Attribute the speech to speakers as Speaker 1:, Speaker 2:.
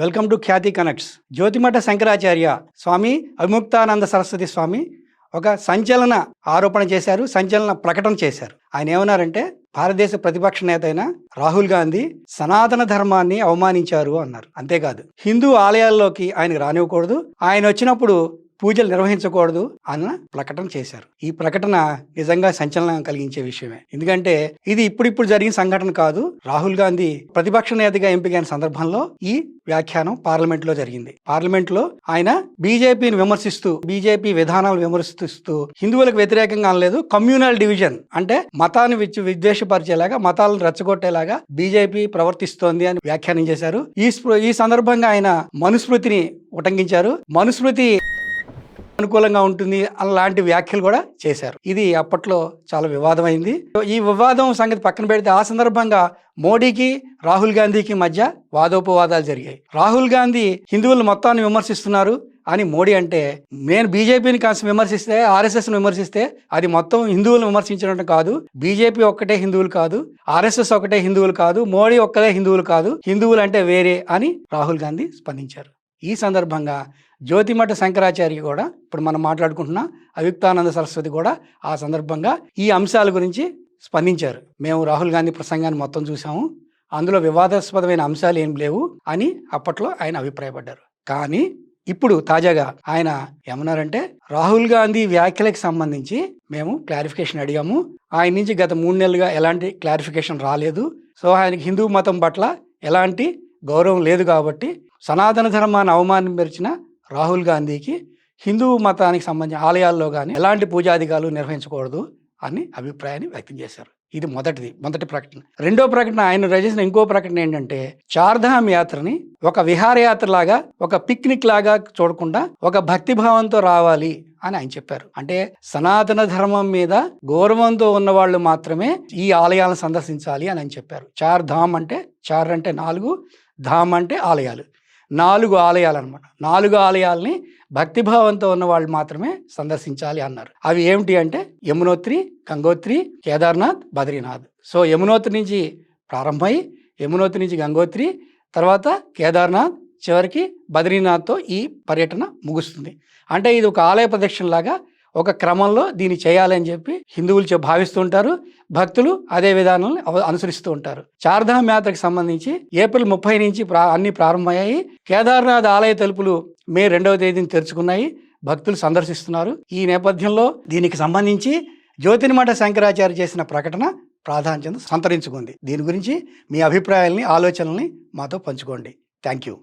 Speaker 1: Welcome to Khyati connects. Jyotimath Shankaracharya Swami Avimuktananda Saraswati Swami ఒక సంచలన ఆరోపణ చేశారు, సంచలన ప్రకటన చేశారు. ఆయన ఏమన్నారంటే, భారతదేశ ప్రతిపక్ష నేత అయిన రాహుల్ గాంధీ సనాతన ధర్మాన్ని అవమానించారు అన్నారు. అంతేకాదు, హిందూ ఆలయాల్లోకి ఆయన రానివ్వకూడదు, ఆయన వచ్చినప్పుడు పూజలు నిర్వహించకూడదు అన్న ప్రకటన చేశారు. ఈ ప్రకటన నిజంగా సంచలనం కలిగించే విషయమే. ఎందుకంటే ఇది ఇప్పుడు జరిగిన సంఘటన కాదు. రాహుల్ గాంధీ ప్రతిపక్ష నేతగా ఎంపికైన సందర్భంలో ఈ వ్యాఖ్యానం పార్లమెంట్ లో జరిగింది. పార్లమెంట్ లో ఆయన బీజేపీని విమర్శిస్తూ, బీజేపీ విధానాలు విమర్శిస్తూ హిందువులకు వ్యతిరేకంగా అనలేదు, కమ్యూనల్ డివిజన్ అంటే మతాన్ని విద్వేషపరిచేలాగా, మతాలను రెచ్చగొట్టేలాగా బీజేపీ ప్రవర్తిస్తోంది అని వ్యాఖ్యానం చేశారు. ఈ సందర్భంగా ఆయన మనుస్మృతిని ఉటంకించారు. మనుస్మృతి అనుకూలంగా ఉంటుంది అలాంటి వ్యాఖ్యలు కూడా చేశారు. ఇది అప్పట్లో చాలా వివాదమైంది. ఈ వివాదం సంగతి పక్కన పెడితే ఆ సందర్భంగా మోడీకి రాహుల్ గాంధీకి మధ్య వాదోపవాదాలు జరిగాయి. రాహుల్ గాంధీ హిందువులు మొత్తాన్ని విమర్శిస్తున్నారు అని మోడీ అంటే, నేను బీజేపీని కాస్త విమర్శిస్తే, ఆర్ఎస్ఎస్ని విమర్శిస్తే అది మొత్తం హిందువులు విమర్శించడం కాదు. బీజేపీ ఒక్కటే హిందువులు కాదు, ఆర్ఎస్ఎస్ ఒక్కటే హిందువులు కాదు, మోడీ ఒక్కడే హిందువులు కాదు, హిందువులు అంటే వేరే అని రాహుల్ గాంధీ స్పందించారు. ఈ సందర్భంగా జ్యోతిమఠ శంకరాచార్య కూడా, ఇప్పుడు మనం మాట్లాడుకుంటున్న అవిముక్తానంద సరస్వతి కూడా ఆ సందర్భంగా ఈ అంశాల గురించి స్పందించారు. మేము రాహుల్ గాంధీ ప్రసంగాన్ని మొత్తం చూసాము, అందులో వివాదాస్పదమైన అంశాలు ఏం లేవు అని అప్పట్లో ఆయన అభిప్రాయపడ్డారు. కానీ ఇప్పుడు తాజాగా ఆయన ఏమన్నారంటే, రాహుల్ గాంధీ వ్యాఖ్యలకు సంబంధించి మేము క్లారిఫికేషన్ అడిగాము, ఆయన నుంచి గత 3 నెలలుగా ఎలాంటి క్లారిఫికేషన్ రాలేదు. సో ఆయనకి హిందూ మతం పట్ల ఎలాంటి గౌరవం లేదు కాబట్టి సనాతన ధర్మాన్ని అవమానపరిచిన రాహుల్ గాంధీకి హిందూ మతానికి సంబంధించిన ఆలయాల్లో కానీ ఎలాంటి పూజాధికారులు నిర్వహించకూడదు అని అభిప్రాయాన్ని వ్యక్తం చేశారు. ఇది మొదటి ప్రకటన. రెండో ప్రకటన, ఆయన చేసిన ఇంకో ప్రకటన ఏంటంటే, చార్ధామ్ యాత్రని ఒక విహారయాత్ర లాగా, ఒక పిక్నిక్ లాగా చూడకుండా ఒక భక్తిభావంతో రావాలి అని ఆయన చెప్పారు. అంటే సనాతన ధర్మం మీద గౌరవంతో ఉన్న వాళ్ళు మాత్రమే ఈ ఆలయాలను సందర్శించాలి అని ఆయన చెప్పారు. చార్ధామ్ అంటే, చార్ అంటే 4, ధామ్ అంటే ఆలయాలు, 4 ఆలయాలు అనమాట. 4 ఆలయాల్ని భక్తిభావంతో ఉన్న వాళ్ళు మాత్రమే సందర్శించాలి అన్నారు. అవి ఏమిటి అంటే, యమునోత్రి, గంగోత్రి, కేదార్నాథ్, బద్రీనాథ్. సో యమునోత్రి నుంచి ప్రారంభమై, యమునోత్రి నుంచి గంగోత్రి, తర్వాత కేదార్నాథ్, చివరికి బద్రీనాథ్తో ఈ పర్యటన ముగుస్తుంది. అంటే ఇది ఒక ఆలయ ప్రదక్షిణ లాగా ఒక క్రమంలో దీన్ని చేయాలని చెప్పి హిందువులు భావిస్తూ ఉంటారు, భక్తులు అదే విధానాన్ని అనుసరిస్తూ ఉంటారు. చార్ధామ్ యాత్రకు సంబంధించి ఏప్రిల్ 30 నుంచి అన్ని ప్రారంభమయ్యాయి. కేదార్నాథ్ ఆలయ తలుపులు మే 2వ తేదీని తెరుచుకున్నాయి, భక్తులు సందర్శిస్తున్నారు. ఈ నేపథ్యంలో దీనికి సంబంధించి జ్యోతిమఠ శంకరాచార్య చేసిన ప్రకటన ప్రాధాన్యత సంతరించుకుంది. దీని గురించి మీ అభిప్రాయాల్ని, ఆలోచనల్ని మాతో పంచుకోండి. Thank you.